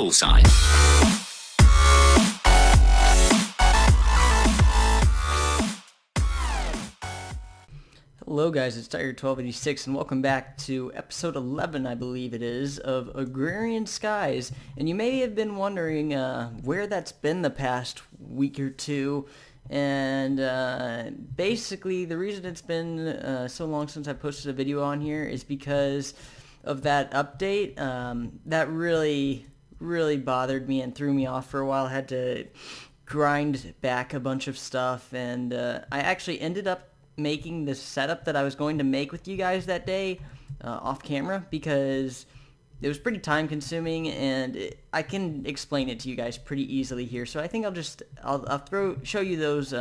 bullseye. Hello guys, it's Tiger1286 and welcome back to episode 11, I believe it is, of Agrarian Skies. And you may have been wondering where that's been the past week or two. And basically the reason it's been so long since I posted a video on here is because of that update. That really bothered me and threw me off for a while. I had to grind back a bunch of stuff, and I actually ended up making the setup that I was going to make with you guys that day off camera because it was pretty time consuming, and I can explain it to you guys pretty easily here. So I think I'll show you those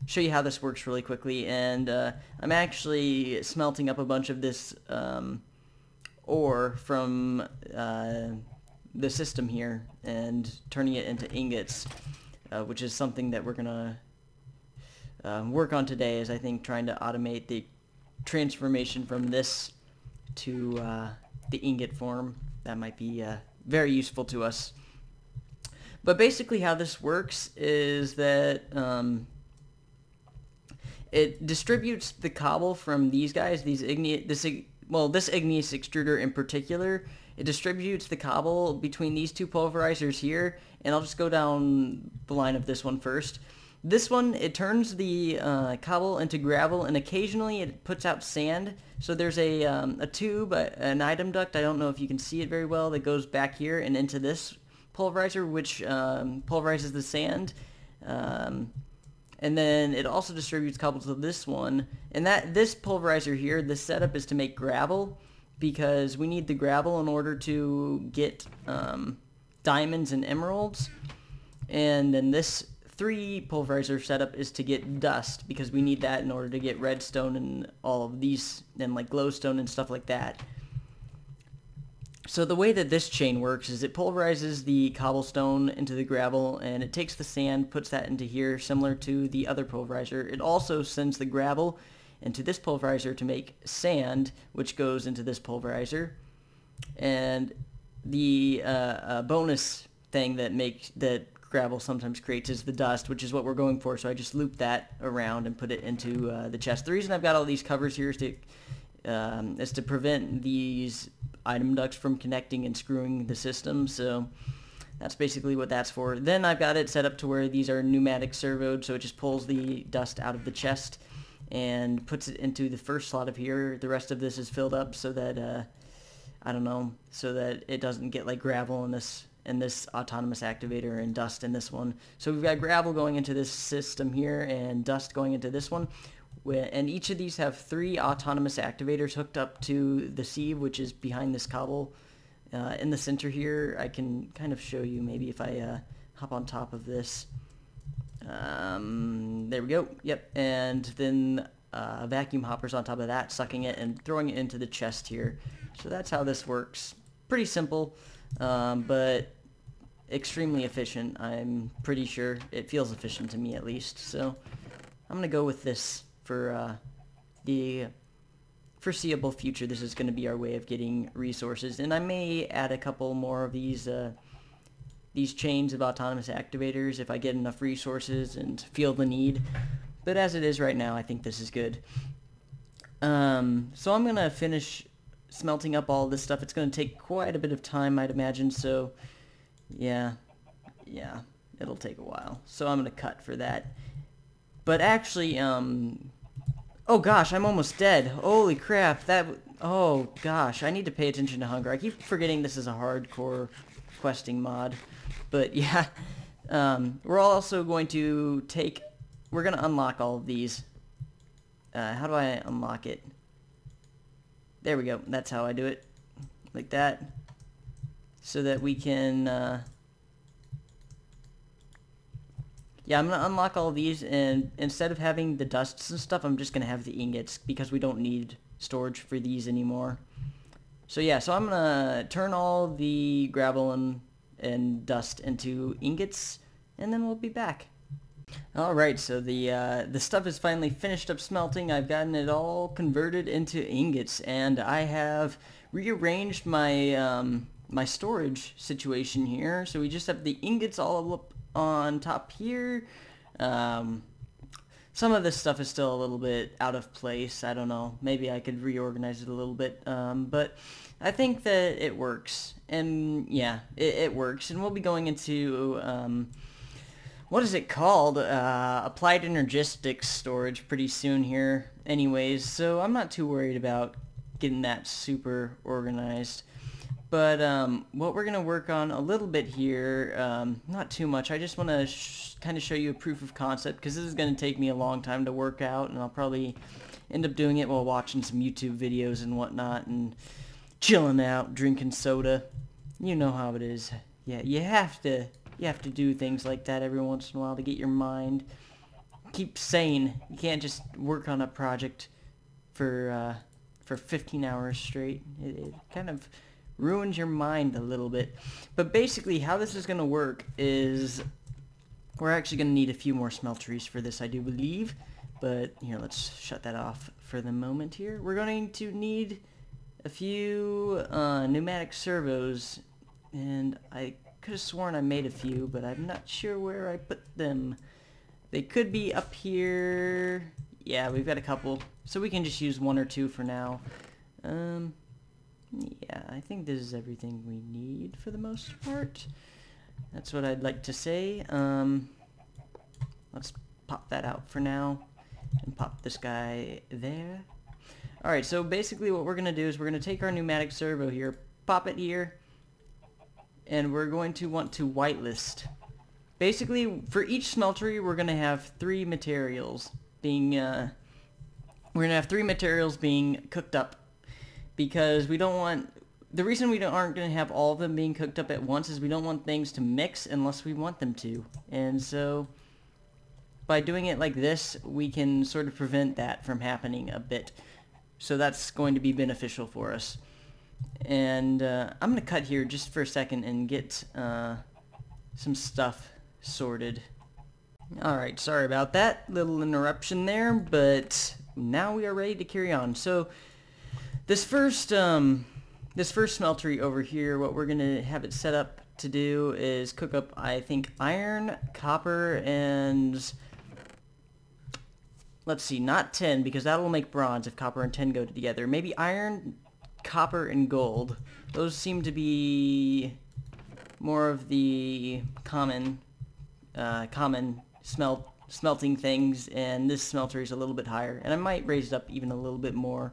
show you how this works really quickly. And I'm actually smelting up a bunch of this ore from the system here and turning it into ingots, which is something that we're gonna work on today, is I think trying to automate the transformation from this to the ingot form. That might be very useful to us. But basically how this works is that it distributes the cobble from these guys, this igneous extruder in particular. It distributes the cobble between these two pulverizers here, and I'll just go down the line of this one first. This one, it turns the cobble into gravel, and occasionally it puts out sand. So there's a tube, an item duct, I don't know if you can see it very well, that goes back here and into this pulverizer, which pulverizes the sand. And then it also distributes cobble to this one. And this pulverizer here, this setup is to make gravel, because we need the gravel in order to get diamonds and emeralds. And then this 3 pulverizer setup is to get dust, because we need that in order to get redstone and all of these, and like glowstone and stuff like that. So the way that this chain works is it pulverizes the cobblestone into the gravel, and it takes the sand, puts that into here, similar to the other pulverizer. It also sends the gravel into this pulverizer to make sand, which goes into this pulverizer. And the bonus thing that gravel sometimes creates is the dust, which is what we're going for. So I just loop that around and put it into the chest. The reason I've got all these covers here is to prevent these item ducts from connecting and screwing the system. So that's basically what that's for. Then I've got it set up to where these are pneumatic servoed, so it just pulls the dust out of the chest and puts it into the first slot of here. The rest of this is filled up so that so that it doesn't get like gravel in this autonomous activator and dust in this one. So we've got gravel going into this system here and dust going into this one. And each of these have 3 autonomous activators hooked up to the sieve, which is behind this cobble in the center here. I can kind of show you maybe if I hop on top of this. There we go. Yep. And then vacuum hoppers on top of that, sucking it and throwing it into the chest here. So that's how this works. Pretty simple, but extremely efficient. I'm pretty sure it feels efficient to me, at least. So I'm gonna go with this for the foreseeable future. This is gonna be our way of getting resources, and I may add a couple more of these chains of autonomous activators if I get enough resources and feel the need. But as it is right now, I think this is good. So I'm gonna finish smelting up all this stuff. It's gonna take quite a bit of time, I'd imagine. So yeah, it'll take a while. So I'm gonna cut for that. But actually, oh gosh, I'm almost dead. Holy crap! Oh gosh, I need to pay attention to hunger. I keep forgetting this is a hardcore questing mod. But yeah, we're also going to we're gonna unlock all of these. How do I unlock it? There we go. That's how I do it, like that, so that we can. Yeah, I'm gonna unlock all of these, and instead of having the dusts and stuff, I'm just gonna have the ingots, because we don't need storage for these anymore. So yeah, so I'm gonna turn all the gravel and dust into ingots, and then we'll be back. Alright, so the stuff is finally finished up smelting. I've gotten it all converted into ingots, and I have rearranged my my storage situation here. So we just have the ingots all up on top here. Some of this stuff is still a little bit out of place. I don't know. Maybe I could reorganize it a little bit. But I think that it works. And yeah, it works. And we'll be going into, what is it called? Applied energistics storage pretty soon here anyways. So I'm not too worried about getting that super organized. But what we're going to work on a little bit here, not too much, I just want to kind of show you a proof of concept, because this is going to take me a long time to work out, and I'll probably end up doing it while watching some YouTube videos and whatnot, and chilling out, drinking soda. You know how it is. Yeah, you have to do things like that every once in a while to get your mind keep sane. You can't just work on a project for 15 hours straight. It kind of ruins your mind a little bit. But basically how this is going to work is we're actually going to need a few more smelteries for this, I do believe. But here, let's shut that off for the moment here. We're going to need a few pneumatic servos, and I could have sworn I made a few, but I'm not sure where I put them. They could be up here. Yeah, we've got a couple, so we can just use one or two for now. Yeah, I think this is everything we need for the most part. That's what I'd like to say. Let's pop that out for now and pop this guy there. Alright, so basically what we're going to do is we're going to take our pneumatic servo here, pop it here, and we're going to want to whitelist. Basically, for each smeltery, we're going to have three materials being, cooked up. Because we don't want, the reason we aren't going to have all of them being cooked up at once is we don't want things to mix unless we want them to. And so, by doing it like this, we can sort of prevent that from happening a bit. So that's going to be beneficial for us. And I'm going to cut here just for a second and get some stuff sorted. Alright, sorry about that little interruption there, but now we are ready to carry on. So, this first smeltery over here, what we're going to have it set up to do is cook up, I think, iron, copper, and let's see, not tin, because that will make bronze if copper and tin go together. Maybe iron, copper, and gold. Those seem to be more of the common smelting things, and this smeltery is a little bit higher. And I might raise it up even a little bit more.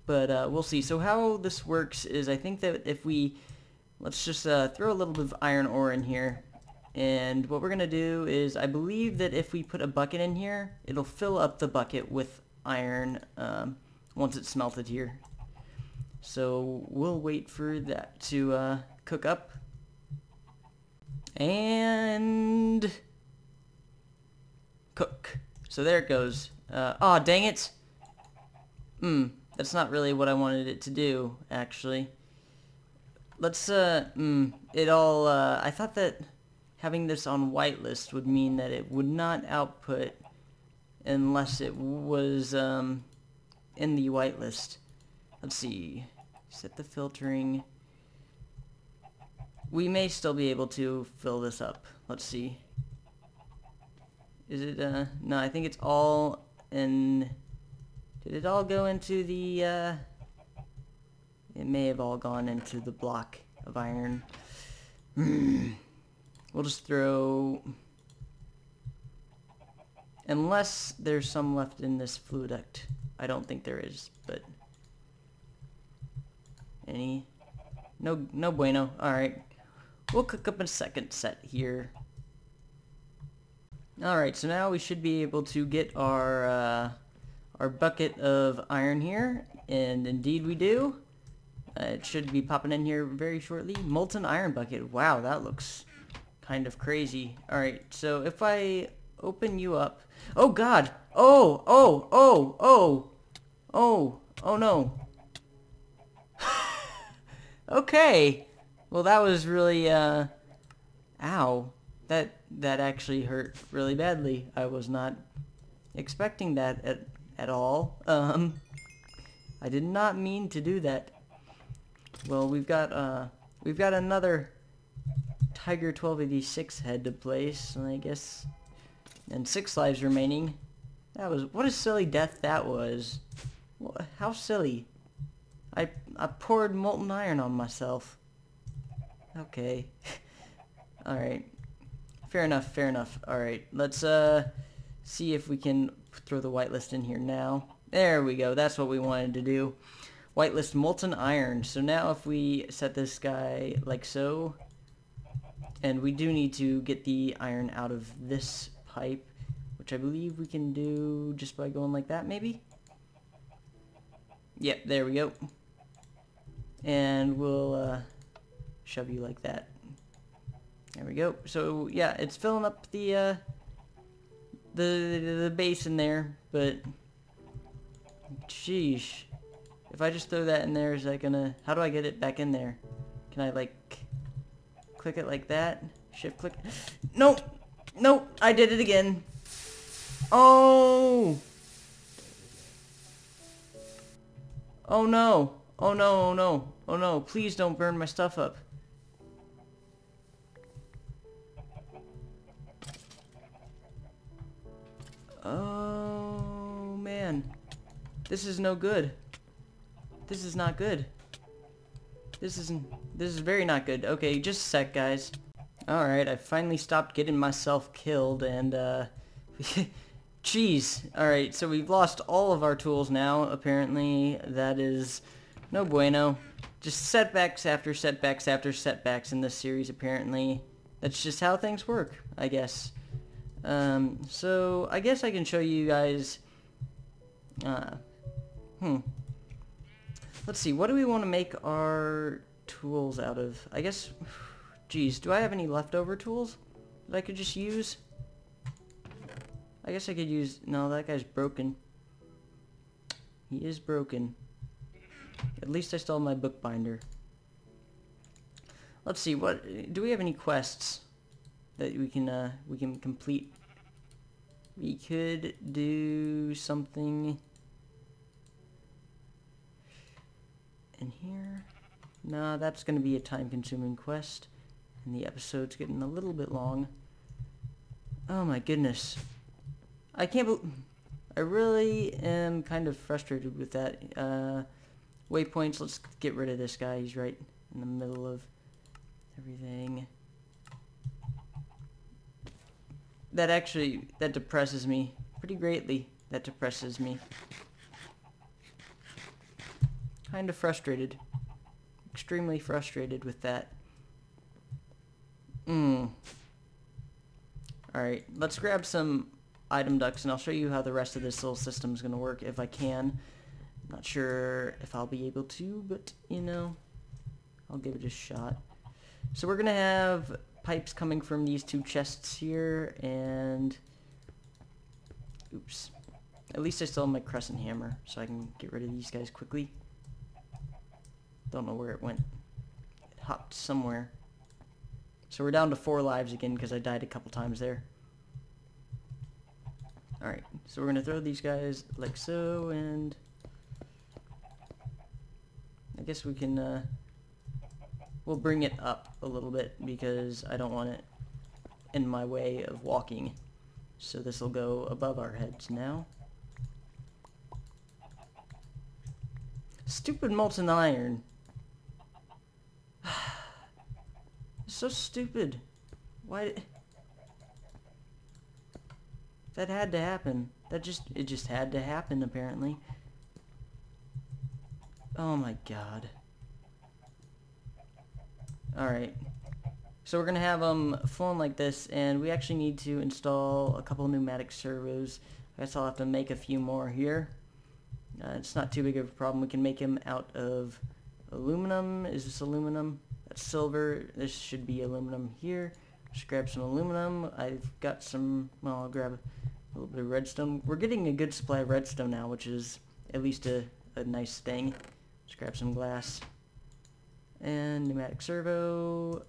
But we'll see. So how this works is I think that if we, let's just throw a little bit of iron ore in here. And what we're going to do is I believe that if we put a bucket in here, it'll fill up the bucket with iron once it's smelted here. So we'll wait for that to cook up. And cook. So there it goes. Aw, dang it. That's not really what I wanted it to do, actually. Let's, I thought that having this on whitelist would mean that it would not output unless it was, in the whitelist. Let's see. Set the filtering. We may still be able to fill this up. Let's see. Is it, no, I think it's all in... Did it all go into the, it may have all gone into the block of iron. We'll just throw... Unless there's some left in this fluid duct. I don't think there is, but... Any? No bueno. Alright. We'll cook up a second set here. Alright, so now we should be able to get our bucket of iron here, and indeed we do. It should be popping in here very shortly. Molten iron bucket. Wow, that looks kind of crazy. Alright, so if I open you up... Oh god! Oh no. Okay. Well, that was really, ow. That actually hurt really badly. I was not expecting that at all. I did not mean to do that. Well, we've got we've got another Tiger 1286 head to place, I guess. And 6 lives remaining. That was, what a silly death that was. How silly. I poured molten iron on myself. Okay. Alright. Fair enough, fair enough. Alright, let's see if we can throw the whitelist in here now. There we go, that's what we wanted to do. Whitelist molten iron. So now if we set this guy like so, and we do need to get the iron out of this pipe, which I believe we can do just by going like that, maybe? Yep, there we go. And we'll shove you like that. There we go. So yeah, it's filling up the basin there, but sheesh. If I just throw that in there, is that gonna... How do I get it back in there? Can I, like, click it like that? Shift click? Nope! Nope! I did it again! Oh! Oh no! Oh no, oh no, oh no, please don't burn my stuff up. Oh man. This is no good. This is not good. This is very not good. Okay, just a sec, guys. Alright, I finally stopped getting myself killed, and jeez. Alright, so we've lost all of our tools now, apparently. That is no bueno. Just setbacks after setbacks after setbacks in this series, apparently. That's just how things work, I guess. So I guess I can show you guys, let's see, what do we want to make our tools out of? I guess, geez, do I have any leftover tools that I could just use? I guess I could use, no, that guy's broken. He is broken. At least I still have my bookbinder. Let's see, what, do we have any quests that we can complete? We could do something in here. Nah, that's gonna be a time-consuming quest, and the episode's getting a little bit long. Oh my goodness. I can't believe... I really am kind of frustrated with that. Waypoints, let's get rid of this guy. He's right in the middle of everything. That depresses me pretty greatly. That depresses me. Kind of frustrated. Extremely frustrated with that. Alright, let's grab some item ducts and I'll show you how the rest of this little system is going to work if I can. Not sure if I'll be able to, but you know, I'll give it a shot. So we're going to have pipes coming from these 2 chests here, and oops, at least I still have my crescent hammer, so I can get rid of these guys quickly. Don't know where it went. It hopped somewhere. So we're down to 4 lives again because I died a couple times there. Alright, so we're gonna throw these guys like so, and I guess we can we'll bring it up a little bit because I don't want it in my way of walking. So this will go above our heads now. Stupid molten iron. So stupid. Why? That had to happen. It just had to happen, apparently. Oh my god. Alright. So we're going to have them flowing like this, and we actually need to install a couple pneumatic servos. I guess I'll have to make a few more here. It's not too big of a problem. We can make them out of aluminum. Is this aluminum? That's silver. This should be aluminum here. Just grab some aluminum. I've got some, well, I'll grab a little bit of redstone. We're getting a good supply of redstone now, which is at least a nice thing. Just grab some glass. And pneumatic servo.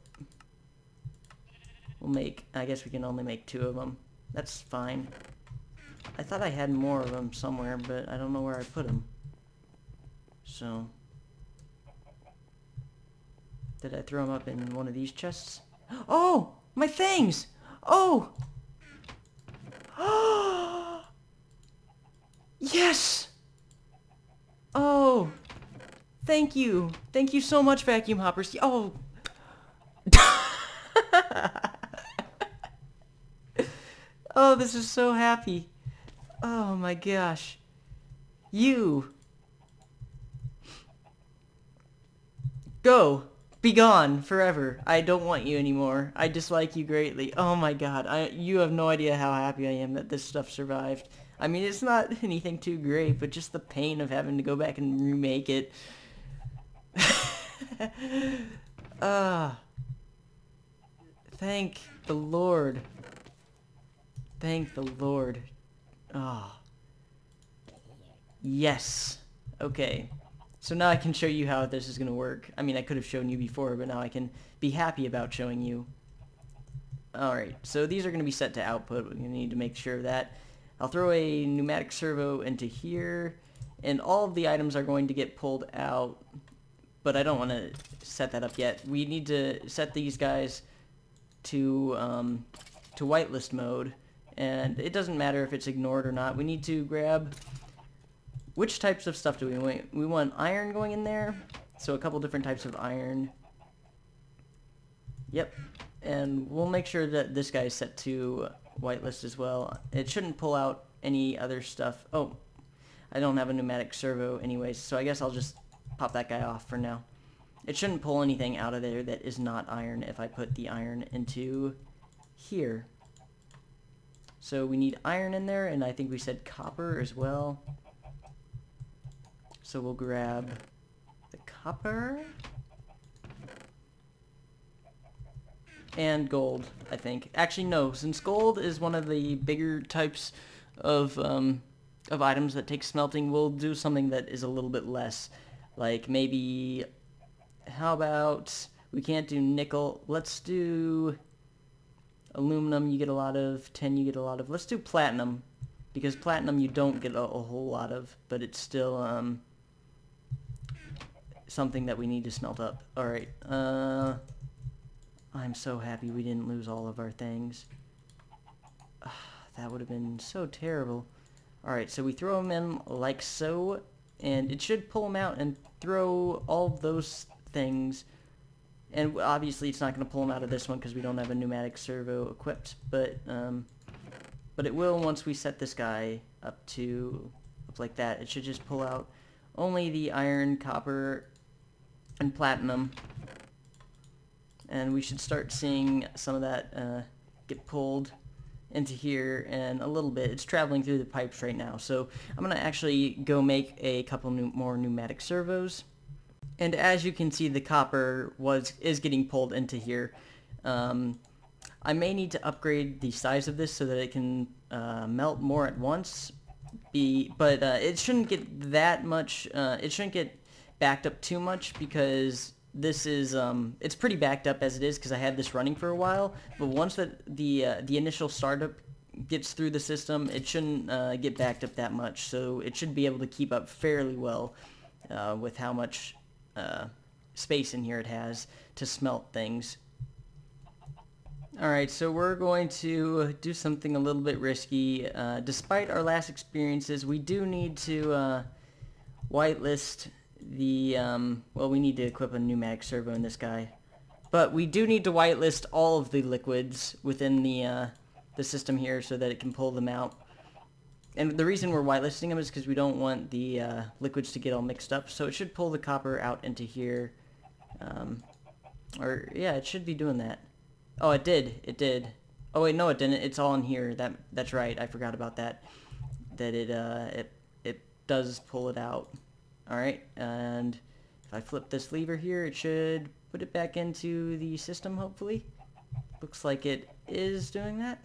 We'll make, I guess we can only make 2 of them. That's fine. I thought I had more of them somewhere, but I don't know where I put them. So. Did I throw them up in one of these chests? Oh! My things! Oh! Yes! Oh! Thank you! Thank you so much, vacuum hoppers! Oh! Oh, this is so happy. Oh my gosh. You! Go! Be gone forever. I don't want you anymore. I dislike you greatly. Oh my god. You have no idea how happy I am that this stuff survived. I mean, it's not anything too great, but just the pain of having to go back and remake it. Thank the Lord. Thank the Lord. Ah. Yes. Okay. So now I can show you how this is going to work. I mean, I could have shown you before, but now I can be happy about showing you. Alright, so these are going to be set to output. We're going to need to make sure of that. I'll throw a pneumatic servo into here, and all of the items are going to get pulled out, but I don't want to set that up yet. We need to set these guys to whitelist mode, and it doesn't matter if it's ignored or not. We need to grab... Which types of stuff do we want? We want iron going in there, so a couple different types of iron. Yep, and we'll make sure that this guy is set to whitelist as well. It shouldn't pull out any other stuff. Oh, I don't have a pneumatic servo anyways, so I guess I'll just pop that guy off for now. It shouldn't pull anything out of there that is not iron if I put the iron into here. So we need iron in there, and I think we said copper as well. So we'll grab the copper and gold, I think. Actually, no, since gold is one of the bigger types of items that take smelting, we'll do something that is a little bit less. Like maybe, how about, we can't do nickel. Let's do aluminum, you get a lot of, tin you get a lot of. Let's do platinum, because platinum you don't get a whole lot of, but it's still something that we need to smelt up. Alright, I'm so happy we didn't lose all of our things. That would have been so terrible. Alright, so we throw them in like so, and it should pull them out and throw all of those things. And obviously it's not going to pull them out of this one because we don't have a pneumatic servo equipped, but it will once we set this guy up like that. It should just pull out only the iron, copper, and platinum, and we should start seeing some of that get pulled into here in a little bit. It's traveling through the pipes right now, so I'm going to actually go make a couple more pneumatic servos. And as you can see, the copper is getting pulled into here. I may need to upgrade the size of this so that it can melt more at once. But it shouldn't get that much. It shouldn't get backed up too much because this is it's pretty backed up as it is because I had this running for a while. But once the initial startup gets through the system, it shouldn't get backed up that much. So it should be able to keep up fairly well with how much space in here it has to smelt things. Alright, so we're going to do something a little bit risky. Despite our last experiences, we do need to whitelist the, well, we need to equip a pneumatic servo in this guy. But we do need to whitelist all of the liquids within the system here so that it can pull them out. And the reason we're whitelisting them is because we don't want the liquids to get all mixed up. So it should pull the copper out into here. Or, yeah, it should be doing that. Oh, it did. It did. Oh wait, no, it didn't. It's all in here. That's right. I forgot about that. That it does pull it out. All right, and if I flip this lever here, it should put it back into the system. Hopefully, looks like it is doing that.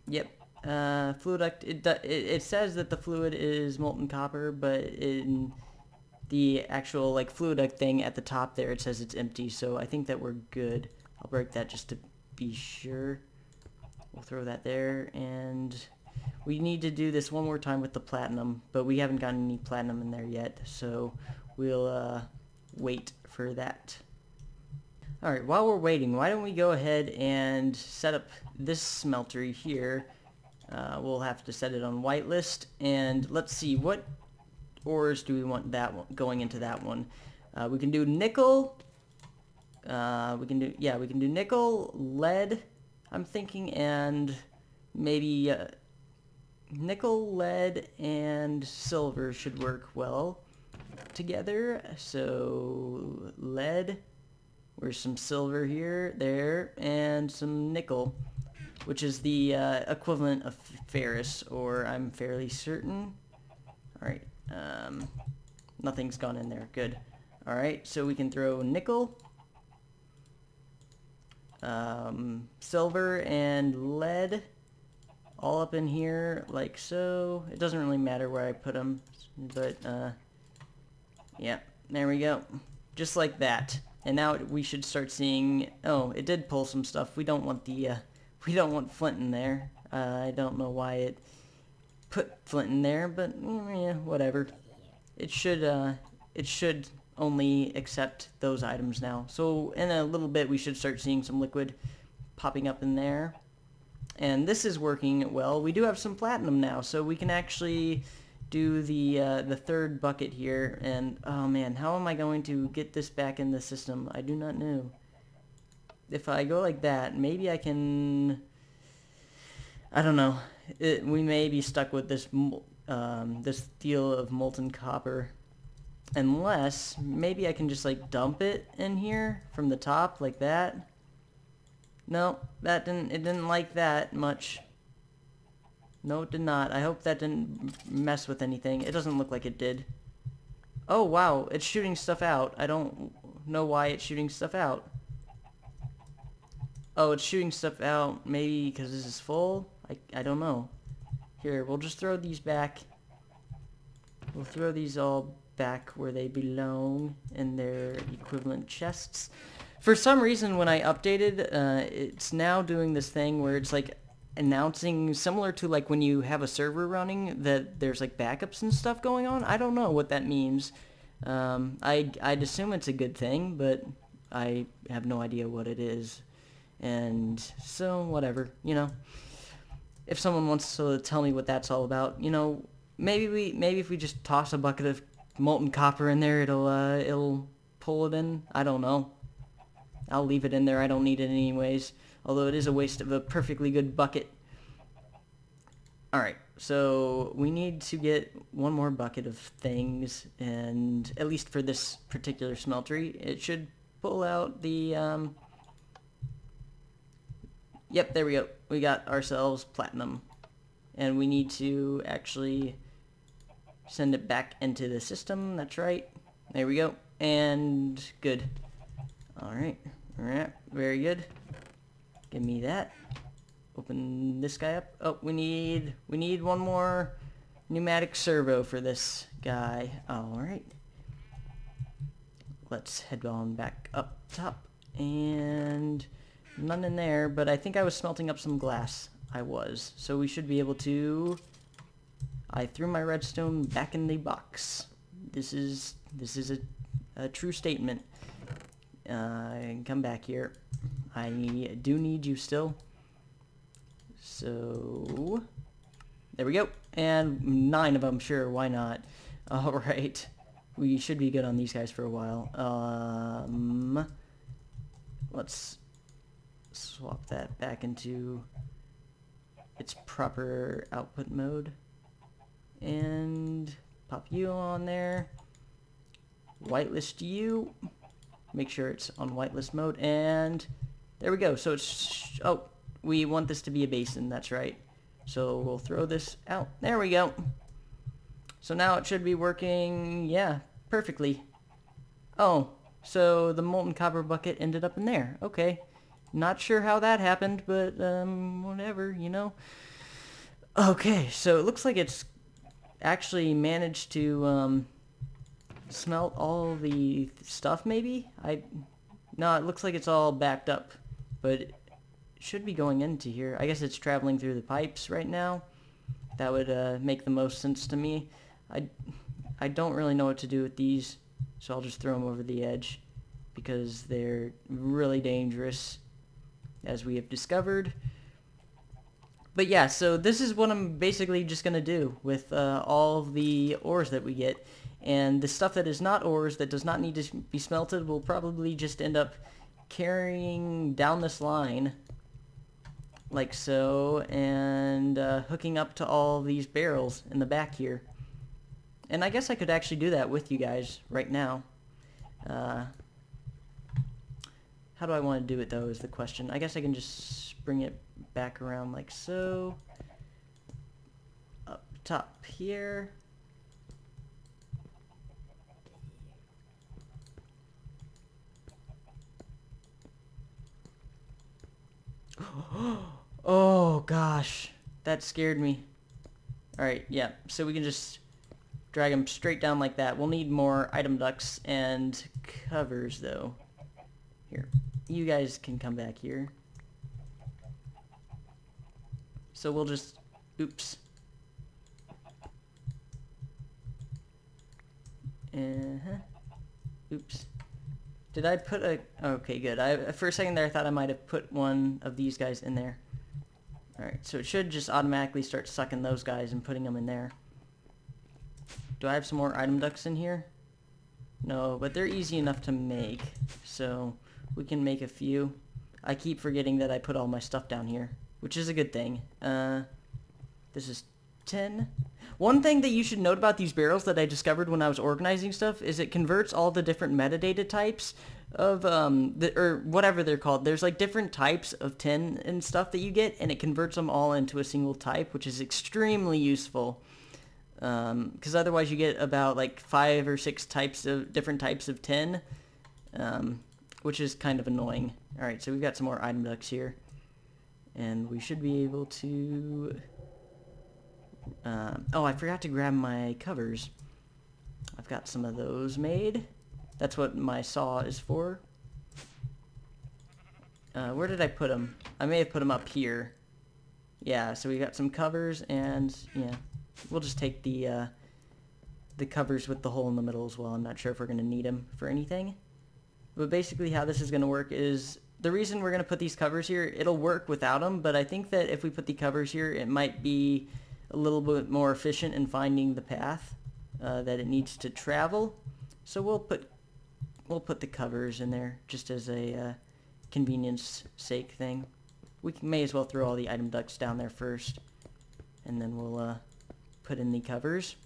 Yep. Fluid duct. It says that the fluid is molten copper, but in the actual like fluid duct thing at the top there, it says it's empty. So I think that we're good. I'll break that just to be sure. We'll throw that there, and we need to do this one more time with the platinum, but we haven't gotten any platinum in there yet. So we'll wait for that. Alright, while we're waiting, why don't we go ahead and set up this smelter here. We'll have to set it on whitelist, and let's see, what ores do we want that one going into that one? We can do nickel. We can do nickel, lead, I'm thinking, and maybe nickel, lead, and silver should work well together. So lead, where's some silver here, there, and some nickel, which is the equivalent of ferrous, or I'm fairly certain. Alright, nothing's gone in there, good. Alright, so we can throw nickel, silver, and lead all up in here like so. It doesn't really matter where I put them, but yeah, there we go, just like that. And now we should start seeing, oh, it did pull some stuff. We don't want the we don't want flint in there. I don't know why it put flint in there, but yeah, whatever. It should only accept those items now. So in a little bit we should start seeing some liquid popping up in there. And this is working well. We do have some platinum now, so we can actually do the third bucket here. And oh man, how am I going to get this back in the system? I do not know. If I go like that, maybe I can, I don't know. We may be stuck with this this deal of molten copper, unless maybe I can just like dump it in here from the top like that. No, it didn't like that much. No, it did not. I hope that didn't mess with anything. It doesn't look like it did. Oh wow, it's shooting stuff out. I don't know why it's shooting stuff out. Oh, it's shooting stuff out maybe because this is full? I don't know. Here, we'll just throw these back. We'll throw these all back where they belong in their equivalent chests. For some reason, when I updated, it's now doing this thing where it's like announcing, similar to like when you have a server running, that there's like backups and stuff going on. I don't know what that means. I'd assume it's a good thing, but I have no idea what it is. And so, whatever, you know. If someone wants to tell me what that's all about, you know, maybe if we just toss a bucket of molten copper in there, it'll pull it in. I don't know. I'll leave it in there. I don't need it anyways. Although it is a waste of a perfectly good bucket. Alright, so we need to get one more bucket of things, and at least for this particular smeltery, it should pull out the, yep, there we go. We got ourselves platinum. And we need to actually send it back into the system. That's right. There we go. And good. Alright. Alright. Very good. Give me that. Open this guy up. Oh, we need one more pneumatic servo for this guy. Alright. Let's head on back up top. And none in there, but I think I was smelting up some glass. I was. So we should be able to... I threw my redstone back in the box. This is a true statement. Come back here. I do need you still. So... there we go. And 9 of them, sure, why not? Alright. We should be good on these guys for a while. Let's swap that back into its proper output mode. And pop you on there. Whitelist you. Make sure it's on whitelist mode. And there we go. So it's... oh, we want this to be a basin. That's right. So we'll throw this out. There we go. So now it should be working, yeah, perfectly. Oh, so the molten copper bucket ended up in there. Okay. Not sure how that happened, but whatever, you know. Okay, so it looks like it's actually managed to smelt all the stuff, maybe? No, it looks like it's all backed up, but it should be going into here. I guess it's traveling through the pipes right now. That would make the most sense to me. I don't really know what to do with these. So I'll just throw them over the edge because they're really dangerous, as we have discovered. But yeah, so this is what I'm basically just going to do with all of the ores that we get. And the stuff that is not ores, that does not need to be smelted, will probably just end up carrying down this line, like so, and hooking up to all these barrels in the back here. And I guess I could actually do that with you guys right now. How do I want to do it, though, is the question. I guess I can just bring it back around like so. Up top here. Oh, gosh. That scared me. Alright, yeah. So we can just drag them straight down like that. We'll need more item ducts and covers, though. Here. You guys can come back here. So we'll just... Oops. Oops. Did I put a... Okay, good. For a second there, I thought I might have put one of these guys in there. Alright, so it should just automatically start sucking those guys and putting them in there. Do I have some more item ducts in here? No, but they're easy enough to make. So we can make a few. I keep forgetting that I put all my stuff down here, which is a good thing. This is 10. One thing that you should note about these barrels that I discovered when I was organizing stuff is it converts all the different metadata types of, or whatever they're called. There's like different types of tin and stuff that you get, and it converts them all into a single type, which is extremely useful. Because otherwise you get about like 5 or 6 different types of tin, which is kind of annoying. Alright, so we've got some more item ducts here, and we should be able to... oh, I forgot to grab my covers. I've got some of those made. That's what my saw is for. Where did I put them? I may have put them up here. Yeah, so we got some covers, and yeah, we'll just take the covers with the hole in the middle as well. I'm not sure if we're going to need them for anything. But basically how this is going to work is, the reason we're going to put these covers here, it'll work without them, but I think that if we put the covers here, it might be a little bit more efficient in finding the path that it needs to travel. So we'll put the covers in there just as a convenience sake thing. We may as well throw all the item ducts down there first, and then we'll put in the covers.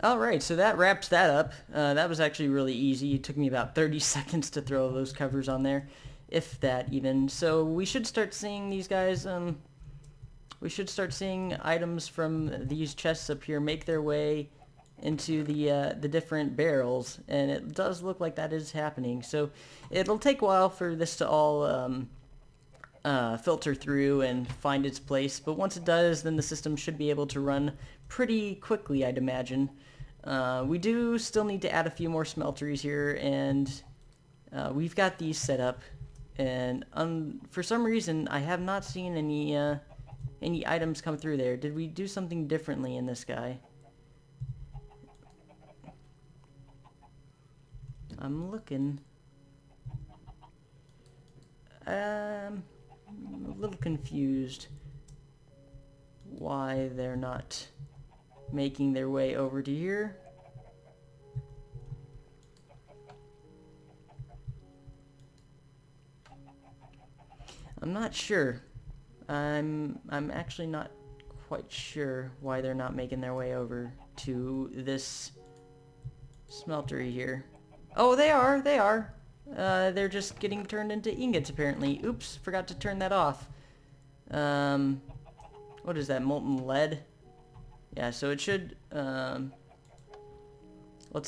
Alright, so that wraps that up. That was actually really easy. It took me about 30 seconds to throw those covers on there, if that even. So we should start seeing these guys, we should start seeing items from these chests up here make their way into the different barrels, and it does look like that is happening. So it'll take a while for this to all filter through and find its place, but once it does, then the system should be able to run pretty quickly, I'd imagine. We do still need to add a few more smelteries here, and we've got these set up, and for some reason I have not seen any items come through there. Did we do something differently in this guy? I'm looking. I'm a little confused why they're not making their way over to here. I'm not sure. I'm actually not quite sure why they're not making their way over to this smeltery here. Oh, they are. They're just getting turned into ingots, apparently. Oops, forgot to turn that off. What is that, molten lead? Yeah, so it should, let's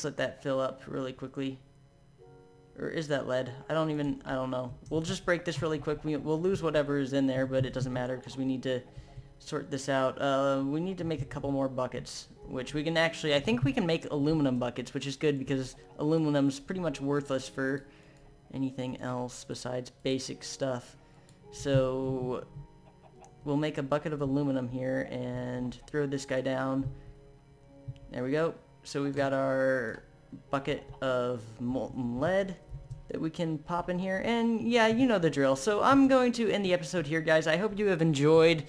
let that fill up really quickly. Or is that lead? I don't know. We'll just break this really quick. We'll lose whatever is in there, but it doesn't matter because we need to sort this out. We need to make a couple more buckets, which we can actually, I think we can make aluminum buckets, which is good because aluminum's pretty much worthless for anything else besides basic stuff. So we'll make a bucket of aluminum here and throw this guy down. There we go. So we've got our bucket of molten lead that we can pop in here. And yeah, you know the drill. So I'm going to end the episode here, guys. I hope you have enjoyed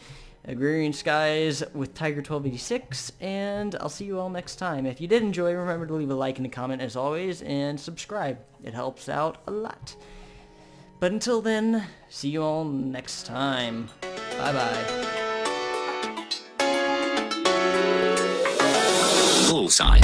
Agrarian Skies with Tiger 1286, and I'll see you all next time. If you did enjoy, remember to leave a like and a comment as always, and subscribe. It helps out a lot. But until then, see you all next time. Bye-bye. Bullseye.